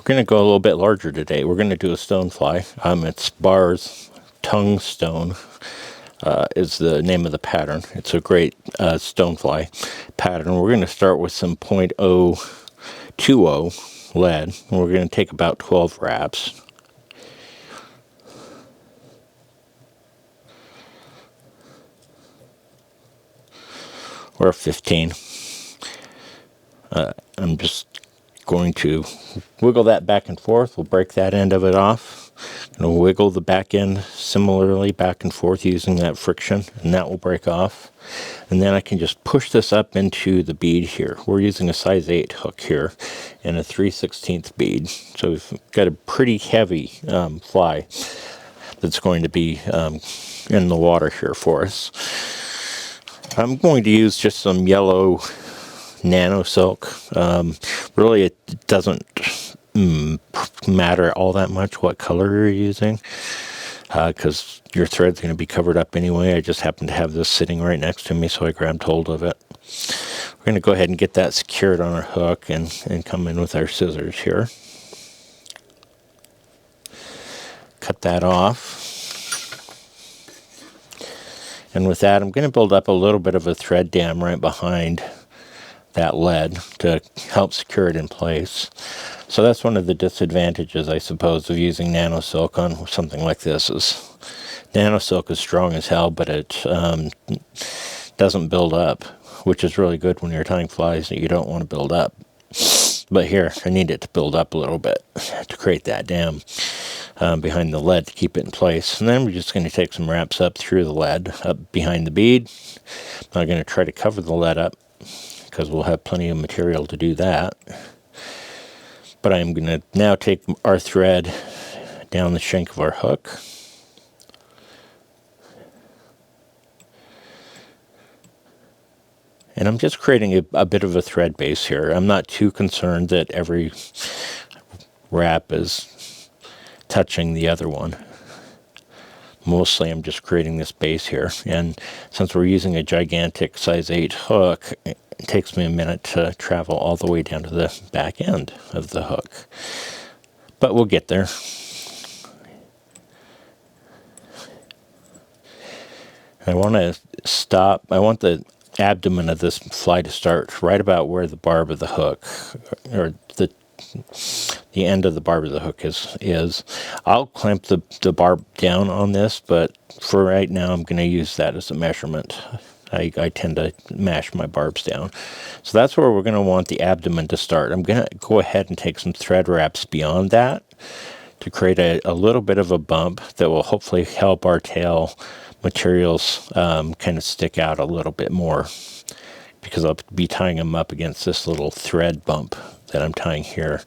going to go a little bit larger today. We're going to do a stonefly. It's Barr's Tungstone is the name of the pattern. It's a great stonefly pattern. We're going to start with some .020 lead. And we're going to take about 12 wraps. Or 15. I'm just going to wiggle that back and forth. We'll break that end of it off. And we'll wiggle the back end similarly back and forth using that friction, and that will break off. And then I can just push this up into the bead here. We're using a size 8 hook here and a 3/16 bead. So we've got a pretty heavy fly that's going to be in the water here for us. I'm going to use just some yellow nano silk. Really, it doesn't matter all that much what color you're using, because your thread's going to be covered up anyway. I just happen to have this sitting right next to me, so I grabbed hold of it. We're going to go ahead and get that secured on our hook and come in with our scissors here. Cut that off. And with that, I'm going to build up a little bit of a thread dam right behind that lead to help secure it in place. So that's one of the disadvantages, I suppose, of using nano silk on something like this. Is nano silk is strong as hell, but it doesn't build up, which is really good when you're tying flies that you don't want to build up. But here, I need it to build up a little bit to create that dam behind the lead to keep it in place. And then we're just going to take some wraps up through the lead, up behind the bead. I'm going to try to cover the lead up, because we'll have plenty of material to do that. But I'm going to now take our thread down the shank of our hook. And I'm just creating a bit of a thread base here. I'm not too concerned that every wrap is touching the other one. Mostly I'm just creating this base here. And since we're using a gigantic size 8 hook, it takes me a minute to travel all the way down to the back end of the hook. But we'll get there. I want to stop. I want the abdomen of this fly to start right about where the barb of the hook, or the end of the barb of the hook is. I'll clamp the barb down on this, but for right now I'm going to use that as a measurement. I tend to mash my barbs down. So that's where we're going to want the abdomen to start. I'm going to go ahead and take some thread wraps beyond that to create a little bit of a bump that will hopefully help our tail materials kind of stick out a little bit more, because I'll be tying them up against this little thread bump that I'm tying here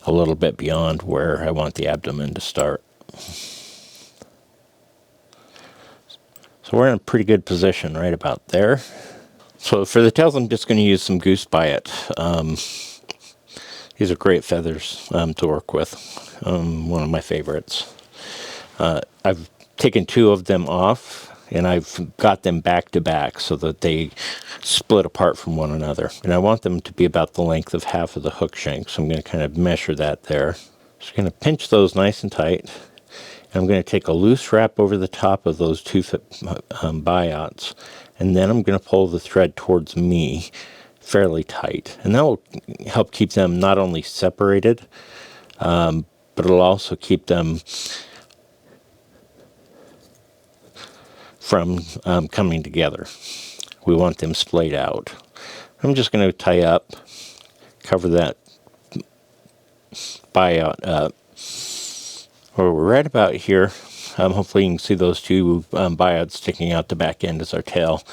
a little bit beyond where I want the abdomen to start. So we're in a pretty good position right about there. So for the tails, I'm just going to use some goose biot. These are great feathers to work with. One of my favorites. I've taken 2 of them off, and I've got them back to back so that they split apart from one another. And I want them to be about the length of half of the hook shank, so I'm going to kind of measure that there. Just going to pinch those nice and tight. And I'm going to take a loose wrap over the top of those 2 biots, and then I'm going to pull the thread towards me fairly tight. And that will help keep them not only separated, but it'll also keep them from coming together. We want them splayed out. I'm just going to tie up, cover that biot up. We're right about here. Hopefully you can see those 2 biots sticking out the back end as our tail.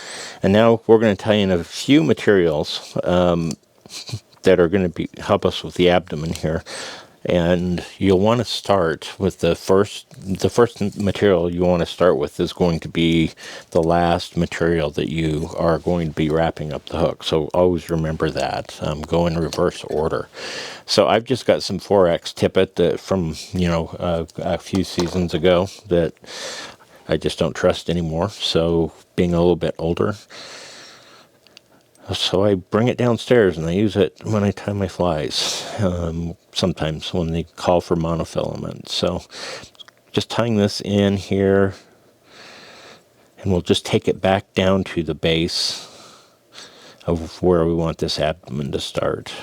And now we're going to tie in a few materials that are going to help us with the abdomen here. And you'll want to start with the first material you want to start with is going to be the last material that you are going to be wrapping up the hook. So always remember that. Go in reverse order. So I've just got some 4X tippet that from, a few seasons ago that I just don't trust anymore. So being a little bit older, So I bring it downstairs and I use it when I tie my flies, sometimes when they call for monofilament. So just tying this in here, and we'll just take it back down to the base of where we want this abdomen to start.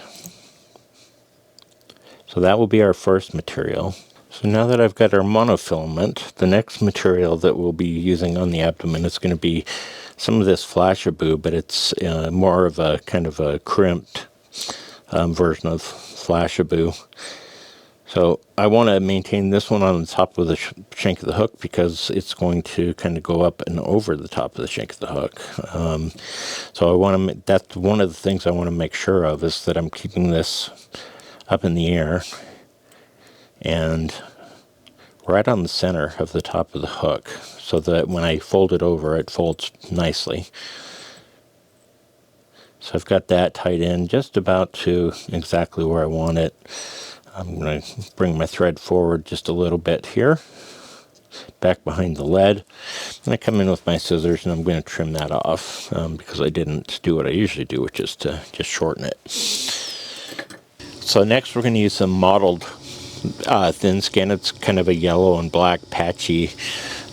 So that will be our first material. So now that I've got our monofilament, the next material that we'll be using on the abdomen is going to be some of this flashabou, but it's more of a kind of a crimped version of flashabou. So I want to maintain this one on the top of the shank of the hook because it's going to kind of go up and over the top of the shank of the hook. So I want to, that's one of the things I want to make sure of, is that I'm keeping this up in the air and right on the center of the top of the hook, so that when I fold it over, it folds nicely. So I've got that tied in just about to exactly where I want it. I'm going to bring my thread forward just a little bit here, back behind the lead, and I come in with my scissors and I'm going to trim that off because I didn't do what I usually do, which is to just shorten it. So next we're going to use some mottled thin skin. It's kind of a yellow and black patchy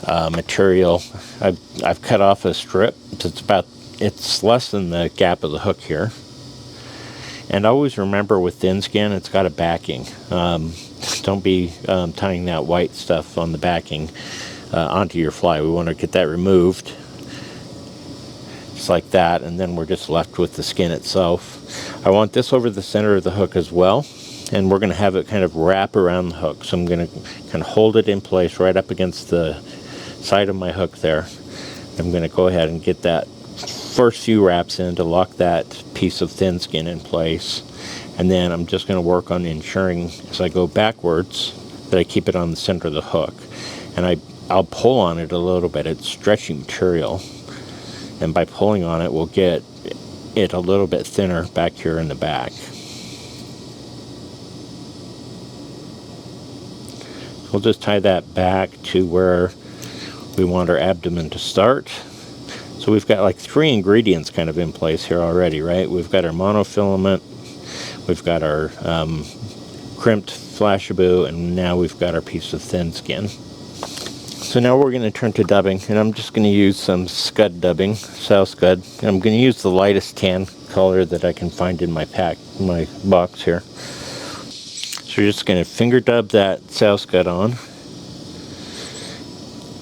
material. I've cut off a strip. It's less than the gap of the hook here. And always remember, with thin skin, it's got a backing. Don't be tying that white stuff on the backing onto your fly. We want to get that removed, just like that, and then we're just left with the skin itself. I want this over the center of the hook as well, and we're going to have it kind of wrap around the hook. So I'm going to kind of hold it in place right up against the side of my hook there. I'm going to go ahead and get that first few wraps in to lock that piece of thin skin in place, and then I'm just going to work on ensuring as I go backwards that I keep it on the center of the hook, and I'll pull on it a little bit. It's stretchy material, and by pulling on it we'll get it a little bit thinner back here in the back. We'll just tie that back to where we want our abdomen to start. So we've got like 3 ingredients kind of in place here already, right? We've got our monofilament, we've got our crimped flashabou, and now we've got our piece of thin skin. So now we're going to turn to dubbing, and I'm just going to use some scud dubbing, sow scud. And I'm going to use the lightest tan color that I can find in my box here. So you're just going to finger dub that sow scud on.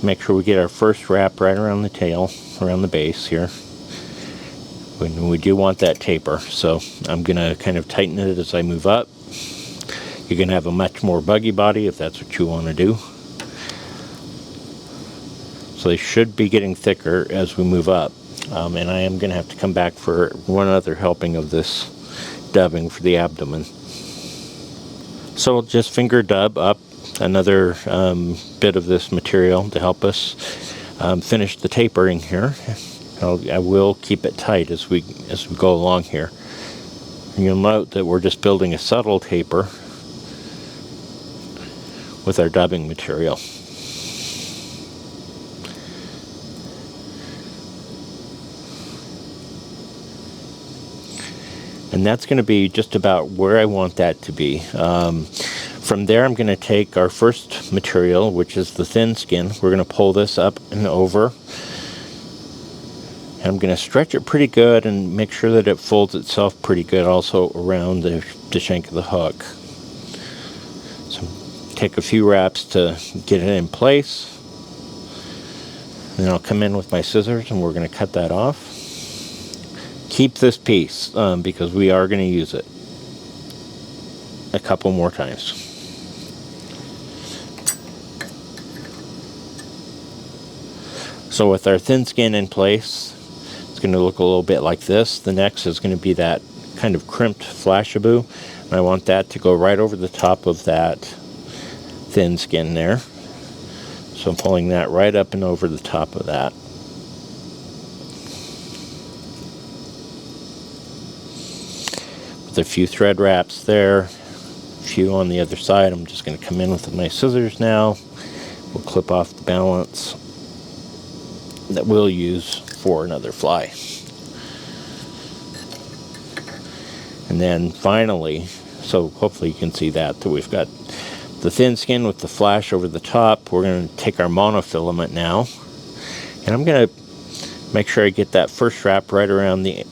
Make sure we get our first wrap right around the tail, around the base here. We do want that taper, so I'm going to kind of tighten it as I move up. You're going to have a much more buggy body if that's what you want to do. So they should be getting thicker as we move up. And I am going to have to come back for one other helping of this dubbing for the abdomen. So we'll just finger dub up another bit of this material to help us finish the tapering here. I will keep it tight as we go along here. And you'll note that we're just building a subtle taper with our dubbing material. And that's going to be just about where I want that to be. From there, I'm going to take our first material, which is the thin skin. We're going to pull this up and over. And I'm going to stretch it pretty good and make sure that it folds itself pretty good also around the shank of the hook. So take a few wraps to get it in place. And then I'll come in with my scissors and we're going to cut that off. Keep this piece because we are going to use it a couple more times. So with our thin skin in place, it's going to look a little bit like this. The next is going to be that kind of crimped flashabou, and I want that to go right over the top of that thin skin there. So I'm pulling that right up and over the top of that. With a few thread wraps there, a few on the other side. I'm just going to come in with my scissors now. We'll clip off the balance that we'll use for another fly. And then finally, so hopefully you can see that we've got the thin skin with the flash over the top. We're going to take our monofilament now, and I'm going to make sure I get that first wrap right around the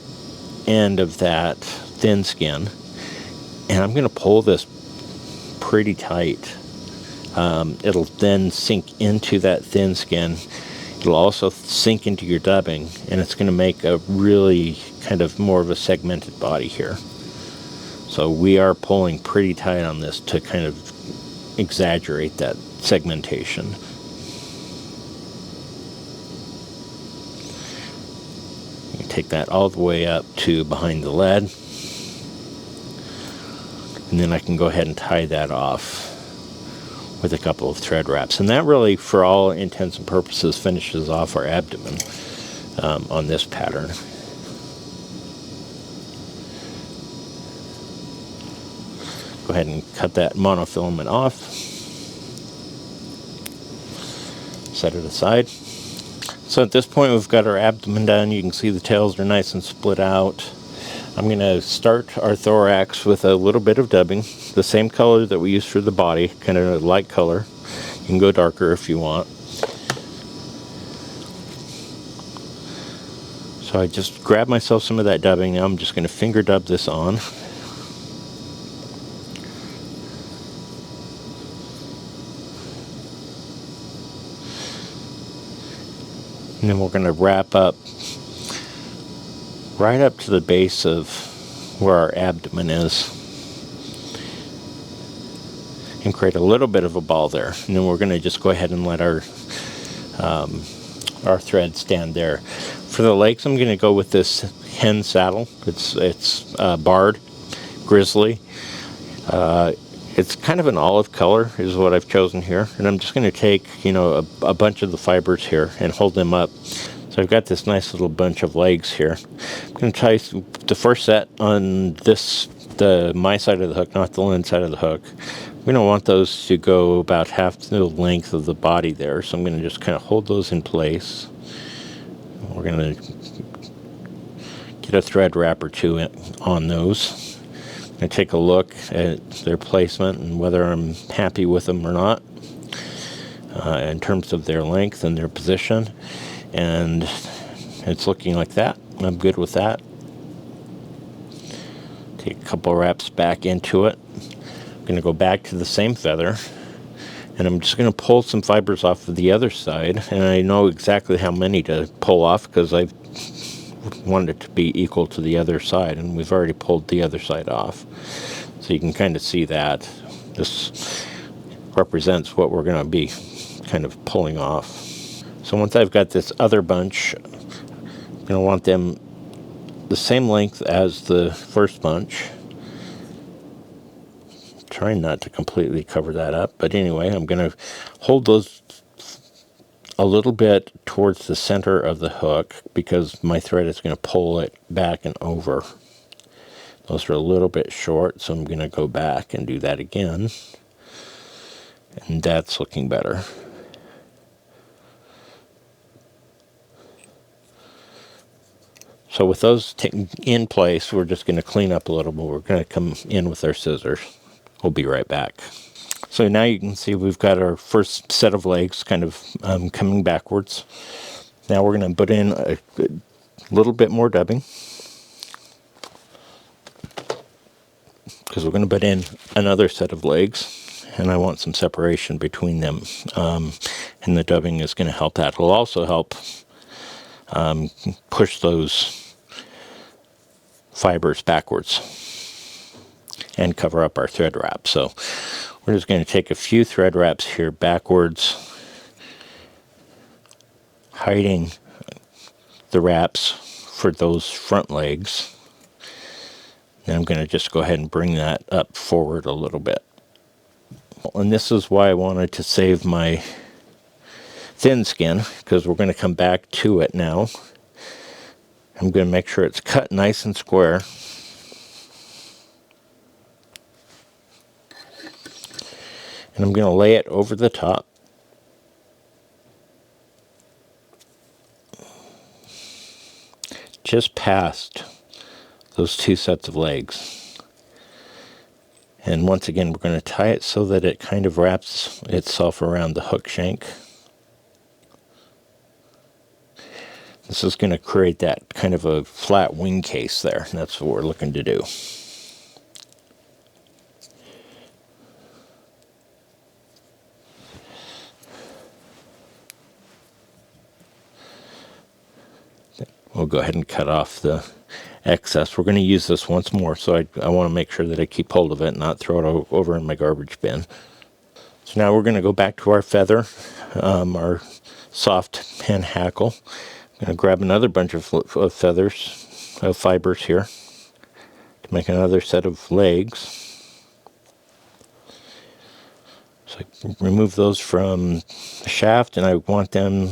end of that thin skin, and I'm going to pull this pretty tight. It'll then sink into that thin skin. It'll also sink into your dubbing, and it's going to make a really kind of more of a segmented body here. So we are pulling pretty tight on this to kind of exaggerate that segmentation. You can take that all the way up to behind the lead, and then I can go ahead and tie that off with a couple of thread wraps. And that really, for all intents and purposes, finishes off our abdomen on this pattern. Go ahead and cut that monofilament off. Set it aside. So at this point we've got our abdomen done. You can see the tails are nice and split out. I'm going to start our thorax with a little bit of dubbing, the same color that we used for the body, kind of a light color. You can go darker if you want. So I just grabbed myself some of that dubbing. Now I'm just going to finger dub this on. And then we're going to wrap up right up to the base of where our abdomen is and create a little bit of a ball there. And then we're going to just go ahead and let our thread stand there. For the legs, I'm going to go with this hen saddle. It's Barr, grizzly. It's kind of an olive color is what I've chosen here, and I'm just going to take, a bunch of the fibers here and hold them up. So I've got this nice little bunch of legs here. I'm going to tie the first set on my side of the hook, not the lens side of the hook. We don't want those to go about half the length of the body there, so I'm going to just kind of hold those in place. We're going to get a thread wrap or two on those. I'm going to take a look at their placement and whether I'm happy with them or not in terms of their length and their position. And it's looking like that. I'm good with that. Take a couple wraps back into it. I'm going to go back to the same feather, and I'm just going to pull some fibers off of the other side. And I know exactly how many to pull off because I've wanted it to be equal to the other side, and we've already pulled the other side off. So you can kind of see that. This represents what we're going to be kind of pulling off. So once I've got this other bunch, I'm going to want them the same length as the first bunch. Trying not to completely cover that up, but anyway, I'm going to hold those a little bit towards the center of the hook because my thread is going to pull it back and over. Those are a little bit short, so I'm going to go back and do that again. And that's looking better. So with those in place, we're just going to clean up a little bit. We're going to come in with our scissors. We'll be right back. So now you can see we've got our first set of legs kind of coming backwards. Now we're going to put in a little bit more dubbing, because we're going to put in another set of legs, and I want some separation between them. And the dubbing is going to help that. It'll also help push those fibers backwards and cover up our thread wrap. So we're just going to take a few thread wraps here backwards, hiding the wraps for those front legs. And I'm going to just go ahead and bring that up forward a little bit. And this is why I wanted to save my thin skin, because we're going to come back to it now. I'm going to make sure it's cut nice and square. And I'm going to lay it over the top. Just past those two sets of legs. And once again, we're going to tie it so that it kind of wraps itself around the hook shank. This is going to create that kind of a flat wing case there. And that's what we're looking to do. We'll go ahead and cut off the excess. We're going to use this once more, so I want to make sure that I keep hold of it and not throw it over in my garbage bin. So now we're going to go back to our feather, our soft pen hackle. I'm going to grab another bunch of feathers, fibers here, to make another set of legs. So I remove those from the shaft, and I want them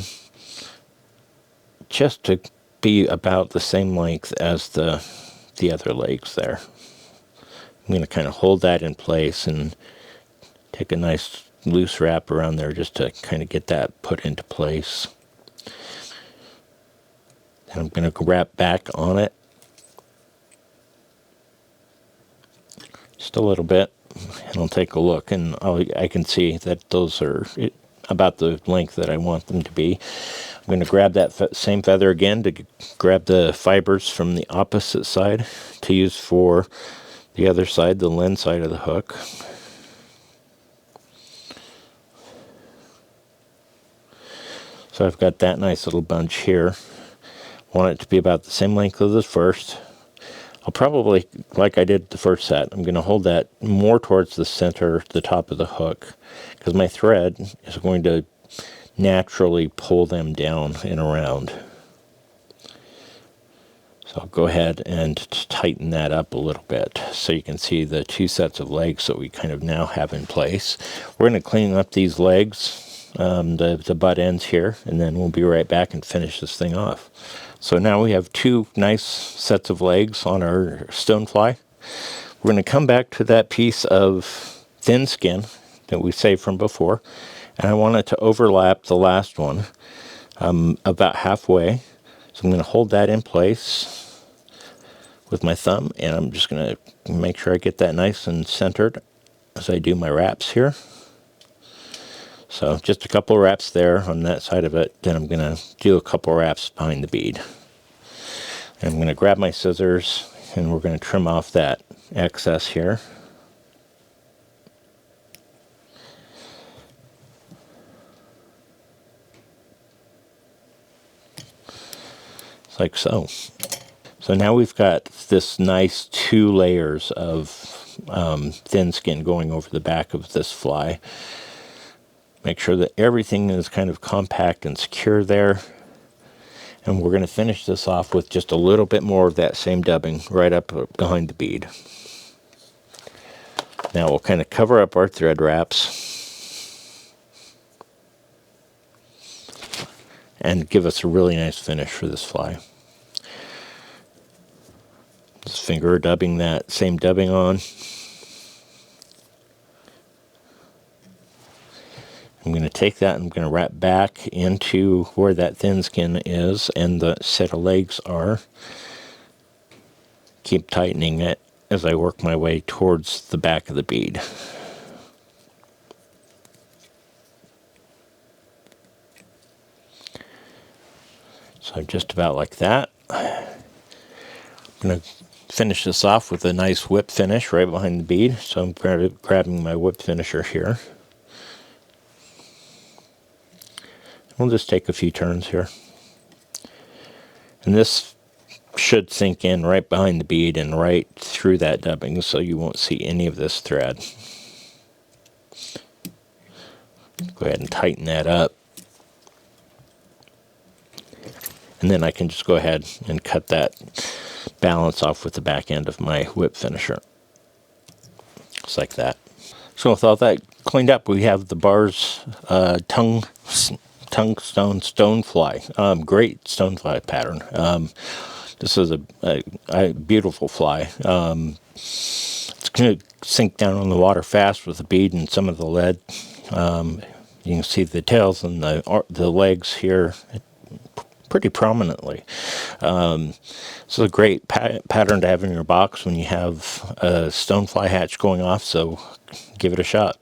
just to be about the same length as the other legs there. I'm going to kind of hold that in place and take a nice loose wrap around there just to kind of get that put into place. And I'm going to wrap back on it just a little bit, and I'll take a look, and I can see that those are about the length that I want them to be. I'm going to grab that same feather again to grab the fibers from the opposite side to use for the other side, the lens side of the hook. So I've got that nice little bunch here. Want it to be about the same length as the first. I'll probably, like I did the first set, I'm going to hold that more towards the center, the top of the hook, because my thread is going to naturally pull them down and around. So I'll go ahead and tighten that up a little bit so you can see the two sets of legs that we kind of now have in place. We're going to clean up these legs, the butt ends here, and then we'll be right back and finish this thing off. So now we have two nice sets of legs on our stonefly. We're going to come back to that piece of thin skin that we saved from before, and I want it to overlap the last one about halfway. So I'm going to hold that in place with my thumb, and I'm just going to make sure I get that nice and centered as I do my wraps here. So just a couple of wraps there on that side of it. Then I'm going to do a couple of wraps behind the bead. And I'm going to grab my scissors, and we're going to trim off that excess here. Like so. So now we've got this nice 2 layers of thin skin going over the back of this fly. Make sure that everything is kind of compact and secure there. And we're going to finish this off with just a little bit more of that same dubbing right up behind the bead. Now we'll kind of cover up our thread wraps and give us a really nice finish for this fly. Just finger dubbing that same dubbing on. I'm going to take that and I'm going to wrap back into where that thin skin is and the set of legs are. Keep tightening it as I work my way towards the back of the bead. So just about like that. I'm going to finish this off with a nice whip finish right behind the bead. So I'm grabbing my whip finisher here. We'll just take a few turns here. And this should sink in right behind the bead and right through that dubbing, so you won't see any of this thread. Go ahead and tighten that up. And then I can just go ahead and cut that balance off with the back end of my whip finisher. Just like that. So with all that cleaned up, we have the Barr's Tungstone stonefly. Great stonefly pattern. This is a beautiful fly. It's going to sink down on the water fast with the bead and some of the lead. You can see the tails and the legs here pretty prominently. It's a great pattern to have in your box when you have a stonefly hatch going off, so give it a shot.